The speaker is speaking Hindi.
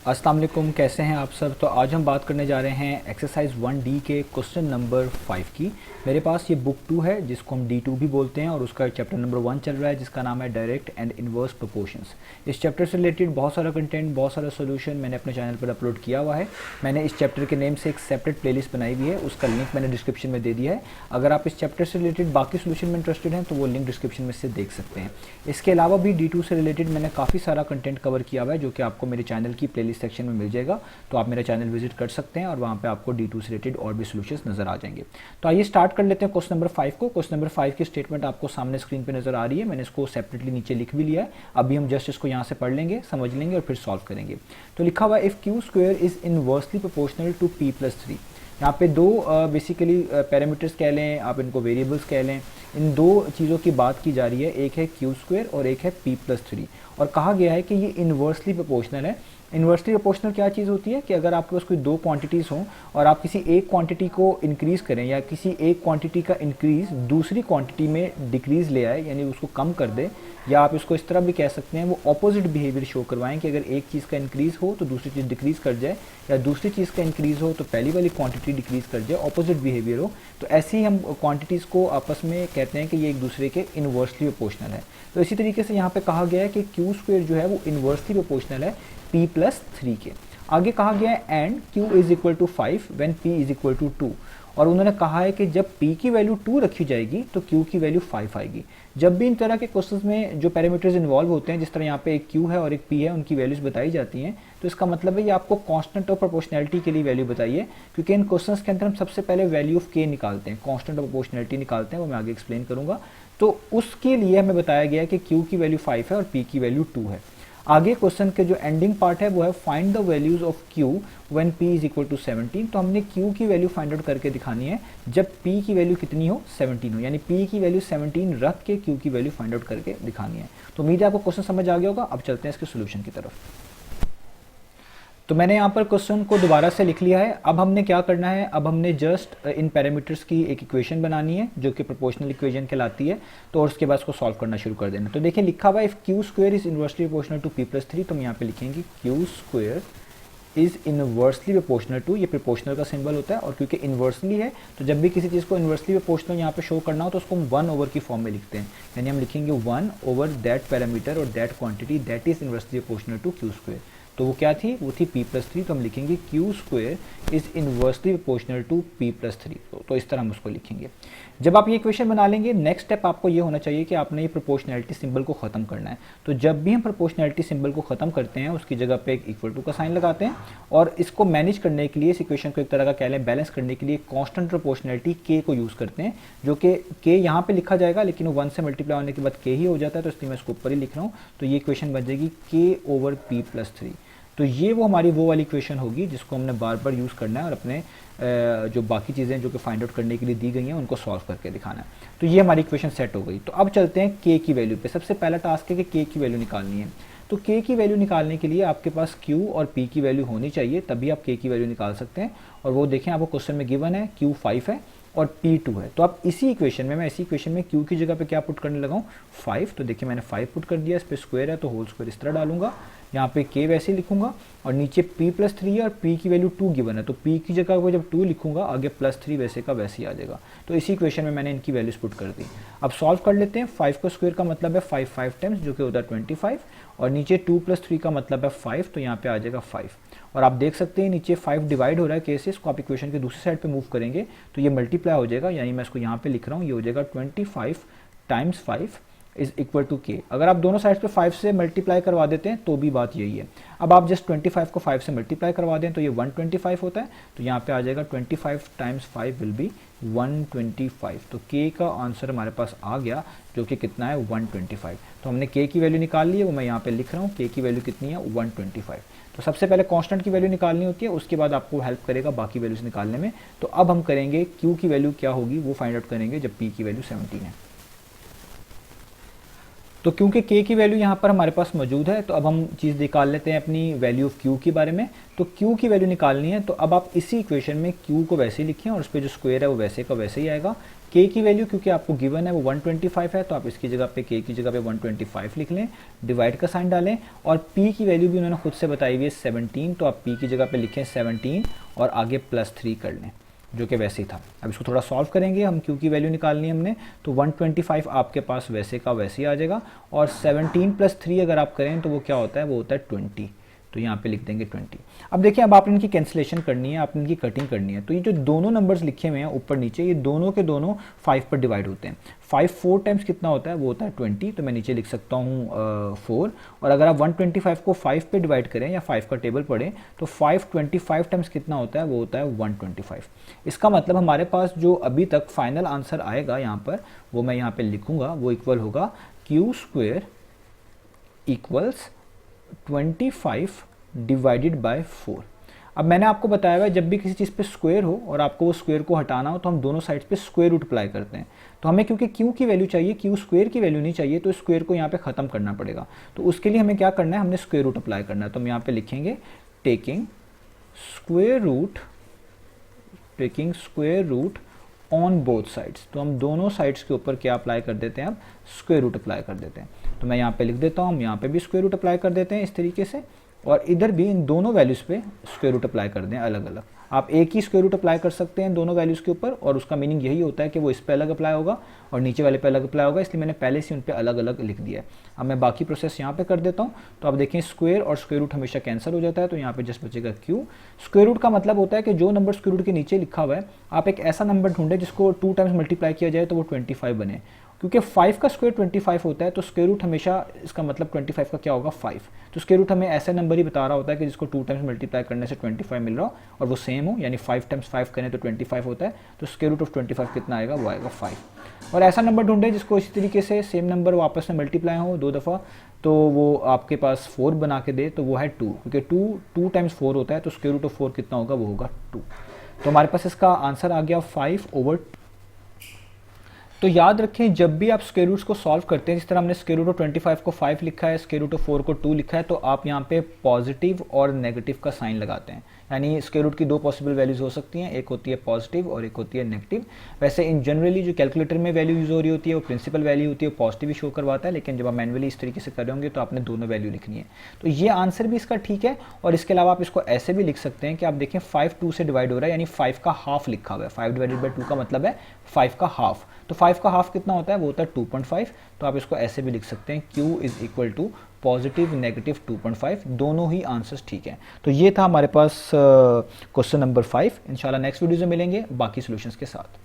अस्सलाम वालेकुम, कैसे हैं आप सब। तो आज हम बात करने जा रहे हैं एक्सरसाइज 1D के क्वेश्चन नंबर 5 की। मेरे पास ये बुक 2 है जिसको हम D2 भी बोलते हैं और उसका चैप्टर नंबर 1 चल रहा है जिसका नाम है डायरेक्ट एंड इनवर्स प्रोपोर्शंस। इस चैप्टर से रिलेटेड बहुत सारा कंटेंट, बहुत सारा सोल्यूशन मैंने अपने चैनल पर अपलोड किया हुआ है। मैंने इस चैप्टर के नेम से एक सेपरेट प्लेलिस्ट बनाई हुई है, उसका लिंक मैंने डिस्क्रिप्शन में दे दिया है। अगर आप इस चैप्टर से रिलेटेड बाकी सोल्यूशन में इंटरेस्टेड हैं तो वो लिंक डिस्क्रिप्शन में से देख सकते हैं। इसके अलावा भी D2 से रिलेटेड मैंने काफ़ी सारा कंटेंट कवर किया हुआ है जो कि आपको मेरे चैनल की प्लेलिस्ट सेक्शन में मिल जाएगा। तो आप मेरा चैनल विजिट कर सकते हैं और वहां पे आपको D2 से रिलेटेड और भी सॉल्यूशंस नजर आ जाएंगे। तो आइए स्टार्ट कर लेते हैं क्वेश्चन नंबर 5 को। क्वेश्चन नंबर 5 की स्टेटमेंट आपको सामने स्क्रीन पे नजर आ रही है। मैंने इसको सेपरेटली नीचे लिख भी लिया है। अभी हम जस्ट इसको यहाँ से पढ़ लेंगे, समझ लेंगे और फिर सॉल्व करेंगे। तो लिखा हुआ है if q square is inversely proportional to p+3। यहाँ पे दो बेसिकली पैरामीटर्स कह लें, आप इनको वेरिएबल्स कह लें। इन दो चीज़ों की बात की जा रही है, एक है क्यू स्क्वायर और एक है p+3। और कहा गया है कि ये इनवर्सली प्रोपोर्शनल है। इन्वर्सली प्रोपोर्शनल क्या चीज़ होती है कि अगर आपके पास कोई दो क्वांटिटीज़ हों और आप किसी एक क्वांटिटी को इंक्रीज करें या किसी एक क्वांटिटी का इंक्रीज दूसरी क्वांटिटी में डिक्रीज ले आए, यानी उसको कम कर दे, या आप इसको इस तरह भी कह सकते हैं वो ऑपोजिट बिहेवियर शो करवाएं कि अगर एक चीज़ का इंक्रीज हो तो दूसरी चीज़ डिक्रीज कर जाए, या दूसरी चीज़ का इंक्रीज हो तो पहली वाली क्वांटिटी डिक्रीज कर जाए, ऑपोजिट बिहेवियर हो। तो ऐसे ही हम क्वांटिटीज़ को आपस में कहते हैं कि ये एक दूसरे के इनवर्सली प्रोपोर्शनल है। तो इसी तरीके से यहाँ पे कहा गया है कि क्यू स्क्वायर जो है वो इनवर्सली प्रोपोर्शनल है p+3 के। आगे कहा गया है and q is equal to 5 when p is equal to 2। और उन्होंने कहा है कि जब p की वैल्यू 2 रखी जाएगी तो q की वैल्यू 5 आएगी। जब भी इन तरह के क्वेश्चंस में जो पैरामीटर्स इन्वॉल्व होते हैं, जिस तरह यहाँ पे एक q है और एक p है, उनकी वैल्यूज बताई जाती हैं, तो इसका मतलब है ये आपको कांस्टेंट और प्रोपोर्शनैलिटी के लिए वैल्यू बताइए, क्योंकि इन क्वेश्चंस के अंदर हम सबसे पहले वैल्यू ऑफ k निकालते हैं, कांस्टेंट और प्रोपोर्शनैलिटी निकालते हैं, वो मैं आगे एक्सप्लेन करूंगा। तो उसके लिए हमें बताया गया है कि q की वैल्यू 5 है और p की वैल्यू 2 है। आगे क्वेश्चन के जो एंडिंग पार्ट है वो है find the values of q when p is equal to 17। तो हमने q की वैल्यू फाइंड आउट करके दिखानी है जब p की वैल्यू कितनी हो, 17 हो, यानी p की वैल्यू 17 रख के q की वैल्यू फाइंड आउट करके दिखानी है। तो उम्मीद है आपको क्वेश्चन समझ आ गया होगा। अब चलते हैं इसके सोल्यूशन की तरफ। तो मैंने यहाँ पर क्वेश्चन को दोबारा से लिख लिया है। अब हमने क्या करना है, अब हमने जस्ट इन पैरामीटर्स की एक इक्वेशन बनानी है जो कि प्रोपोर्शनल इक्वेशन कहलाती है। तो और उसके बाद उसको सॉल्व करना शुरू कर देना। तो देखिए लिखा हुआ है if q square is inversely proportional to p+3। तो हम यहाँ पे लिखेंगे q square is inversely proportional to, ये प्रोपोर्शनल का सिंबल होता है और क्योंकि इनवर्सली है तो जब भी किसी चीज़ को इनवर्सली प्रोपोर्शनल यहाँ पे शो करना हो तो उसको हम 1 ओवर की फॉर्म में लिखते हैं, यानी हम लिखेंगे 1 ओवर दैट पैरामीटर और that quantity that is inversely proportional to q square. तो वो क्या थी, वो थी p+3। तो हम लिखेंगे q square is inversely proportional to p+3। तो इस तरह हम उसको लिखेंगे। जब आप ये इक्वेशन बना लेंगे, नेक्स्ट स्टेप आपको ये होना चाहिए कि आपने ये प्रोपोर्शनैलिटी सिंबल को खत्म करना है। तो जब भी हम प्रोपोर्शनैलिटी सिंबल को खत्म करते हैं उसकी जगह पे एक इक्वल टू का साइन लगाते हैं और इसको मैनेज करने के लिए, इस इक्वेशन को एक तरह का कह लें बैलेंस करने के लिए कांस्टेंट प्रोपोर्शनैलिटी k को यूज करते हैं, जो कि k यहाँ पे लिखा जाएगा लेकिन वो 1 से मल्टीप्लाई होने के बाद k ही हो जाता है, तो इसलिए मैं इसको ऊपर ही लिख रहा हूँ। तो ये इक्वेशन बन जाएगी k ओवर p+3। तो ये वो हमारी वो वाली इक्वेशन होगी जिसको हमने बार बार यूज़ करना है और अपने जो बाकी चीज़ें जो कि फाइंड आउट करने के लिए दी गई हैं उनको सॉल्व करके दिखाना है। तो ये हमारी इक्वेशन सेट हो गई। तो अब चलते हैं k की वैल्यू पे। सबसे पहला टास्क है कि k की वैल्यू निकालनी है। तो k की वैल्यू निकालने के लिए आपके पास q और p की वैल्यू होनी चाहिए, तभी आप k की वैल्यू निकाल सकते हैं। और वो देखें आपको क्वेश्चन में गिवन है q 5 है और p 2 है। तो अब इसी इक्वेशन में मैं इसी इक्वेशन में q की जगह पे क्या पुट करने लगा हूँ, 5। तो देखिए मैंने 5 पुट कर दिया, इस पर स्क्वायर है तो होल स्क्वायर इस तरह डालूंगा, यहाँ पे k वैसे ही लिखूंगा और नीचे p+3 है और p की वैल्यू 2 गिवन है, तो p की जगह पे जब 2 लिखूंगा आगे +3 वैसे का वैसे ही आ जाएगा। तो इसी इक्वेशन में मैंने इनकी वैल्यूज पुट कर दी। अब सॉल्व कर लेते हैं। 5 का स्क्वायर का मतलब है 5 5 टाइम्स, जो कि होता है 25, और नीचे 2 + 3 का मतलब है 5, तो यहाँ पे आ जाएगा 5। और आप देख सकते हैं नीचे 5 डिवाइड हो रहा है केसेस को, आप इक्वेशन के दूसरी साइड पे मूव करेंगे तो ये मल्टीप्लाई हो जाएगा, यानी मैं इसको यहाँ पे लिख रहा हूँ, ये हो जाएगा 25 times 5 is equal to k। अगर आप दोनों साइड पे 5 से मल्टीप्लाई करवा देते हैं तो भी बात यही है। अब आप जस्ट 25 को 5 से मल्टीप्लाई करवा दें तो ये 125 होता है, तो यहाँ पे आ जाएगा 25 टाइम्स 5 विल बी 125। तो k का आंसर हमारे पास आ गया जो कि कितना है 125। तो हमने k की वैल्यू निकाल ली है, वो मैं यहाँ पे लिख रहा हूँ, k की वैल्यू कितनी है 125। तो सबसे पहले कांस्टेंट की वैल्यू निकालनी होती है, उसके बाद आपको हेल्प करेगा बाकी वैल्यूज निकालने में। तो अब हम करेंगे q की वैल्यू क्या होगी वो फाइंड आउट करेंगे जब p की वैल्यू 17 है। तो क्योंकि k की वैल्यू यहाँ पर हमारे पास मौजूद है तो अब हम चीज़ निकाल लेते हैं अपनी वैल्यू ऑफ q के बारे में। तो q की वैल्यू निकालनी है तो अब आप इसी इक्वेशन में q को वैसे ही लिखें और उस पर जो स्क्वायर है वो वैसे का वैसे ही आएगा। k की वैल्यू क्योंकि आपको गिवन है वो 125 है, तो आप इसकी जगह पे k की जगह पे 125 लिख लें, डिवाइड का साइन डालें, और p की वैल्यू भी उन्होंने खुद से बताई हुई है 17, तो आप p की जगह पे लिखें 17 और आगे +3 कर लें, जो कि वैसे ही था। अब इसको थोड़ा सॉल्व करेंगे, हम q की वैल्यू निकालनी है हमने, तो 125 आपके पास वैसे का वैसे ही आ जाएगा, और 17 + 3 अगर आप करें तो वो क्या होता है, वो होता है 20, तो यहाँ पे लिख देंगे 20। अब देखिए, अब आपने इनकी कैंसिलेशन करनी है, आपने इनकी कटिंग करनी है, तो ये जो दोनों नंबर्स लिखे हुए हैं ऊपर नीचे, ये दोनों के दोनों 5 पर डिवाइड होते हैं। 5 4 टाइम्स कितना होता है, वो होता है 20, तो मैं नीचे लिख सकता हूँ 4, और अगर आप 125 को 5 पे डिवाइड करें या 5 का टेबल पढ़ें तो 525 टाइम्स कितना होता है, वो होता है 125। इसका मतलब हमारे पास जो अभी तक फाइनल आंसर आएगा यहाँ पर, वो मैं यहाँ पे लिखूंगा, वो इक्वल होगा q² इक्वल्स 25 डिवाइडेड बाय 4। अब मैंने आपको बताया हुआ है जब भी किसी चीज़ पे स्क्वायर हो और आपको वो स्क्वायर को हटाना हो तो हम दोनों साइड्स पे स्क्वायर रूट अप्लाई करते हैं। तो हमें क्योंकि q की वैल्यू चाहिए, q² की वैल्यू नहीं चाहिए, तो स्क्वायर को यहाँ पे ख़त्म करना पड़ेगा। तो उसके लिए हमें क्या करना है, हमने स्क्वायर रूट अप्लाई करना है। तो हम यहाँ पे लिखेंगे taking square root on both sides. तो हम दोनों साइड्स के ऊपर क्या अप्लाई कर देते हैं, अब स्क्वायर रूट अप्लाई कर देते हैं। तो मैं यहाँ पे लिख देता हूँ, हम यहाँ पे भी स्क्वायर रूट अप्लाई कर देते हैं इस तरीके से, और इधर भी इन दोनों वैल्यूज़ पे स्क्वायर रूट अप्लाई कर दें अलग अलग। आप एक ही स्क्वायर रूट अप्लाई कर सकते हैं दोनों वैल्यूज़ के ऊपर, और उसका मीनिंग यही होता है कि वो इस पे अलग अप्लाई होगा और नीचे वाले पे अलग अप्लाई होगा, इसलिए मैंने पहले से उन पे अलग अलग लिख दिया है। अब मैं बाकी प्रोसेस यहाँ पे कर देता हूँ। तो आप देखें स्क्वायर और स्क्वायर रूट हमेशा कैंसिल हो जाता है, तो यहाँ पे जस्ट बचेगा q। स्क्वायर रूट का मतलब होता है कि जो नंबर स्क्वायर रूट के नीचे लिखा हुआ है, आप एक ऐसा नंबर ढूंढें जिसको 2 टाइम्स मल्टीप्लाई किया जाए तो वो 25 बने। क्योंकि 5 का स्क्वायर 25 होता है, तो स्क्वायर रूट हमेशा इसका मतलब 25 का क्या होगा, 5। तो स्क्वायर रूट हमें ऐसा नंबर ही बता रहा होता है कि जिसको 2 टाइम्स मल्टीप्लाई करने से 25 मिल रहा हो और वो सेम हो, यानी 5 टाइम्स 5 करें तो 25 होता है। तो स्क्वायर रूट ऑफ 25 कितना आएगा, वो आएगा 5। और ऐसा नंबर ढूंढे जिसको इसी तरीके से सेम नंबर वापस में मल्टीप्लाई हो 2 दफ़ा, तो वो आपके पास 4 बना के दे, तो वो है 2, क्योंकि 2 टाइम्स 4 होता है, तो स्क्वायर रूट ऑफ 4 कितना होगा, वो होगा 2। तो हमारे पास इसका आंसर आ गया 5/2। तो याद रखें जब भी आप स्क्वायर रूट्स को सॉल्व करते हैं, जिस तरह हमने स्क्वायर रूट ऑफ 25 को 5 लिखा है, स्क्वायर रूट ऑफ 4 को 2 लिखा है, तो आप यहाँ पे पॉजिटिव और नेगेटिव का साइन लगाते हैं। यानी स्क्वायर रूट की 2 पॉसिबल वैल्यूज हो सकती हैं, एक होती है पॉजिटिव और एक होती है नेगेटिव। वैसे इन जनरली जो कैलकुलेटर में वैल्यू यूज हो रही होती है वो प्रिंसिपल वैल्यू होती है, वो पॉजिटिव ही शो करवाता है, लेकिन जब आप मैनुअली इस तरीके से कर रहे होंगे तो आपने दोनों वैल्यू लिखनी है। तो ये आंसर भी इसका ठीक है। और इसके अलावा आप इसको ऐसे भी लिख सकते हैं कि आप देखें 5 2 से डिवाइड हो रहा है, यानी 5 का हाफ लिखा हुआ है। 5 डिवाइडेड बाई 2 का मतलब है 5 का हाफ। तो 5 का हाफ कितना होता है, वो होता है 2.5। तो आप इसको ऐसे भी लिख सकते हैं q is equal to positive negative 2.5, दोनों ही आंसर्स ठीक हैं। तो ये था हमारे पास क्वेश्चन नंबर 5। इंशाल्लाह नेक्स्ट वीडियो में मिलेंगे बाकी सॉल्यूशंस के साथ।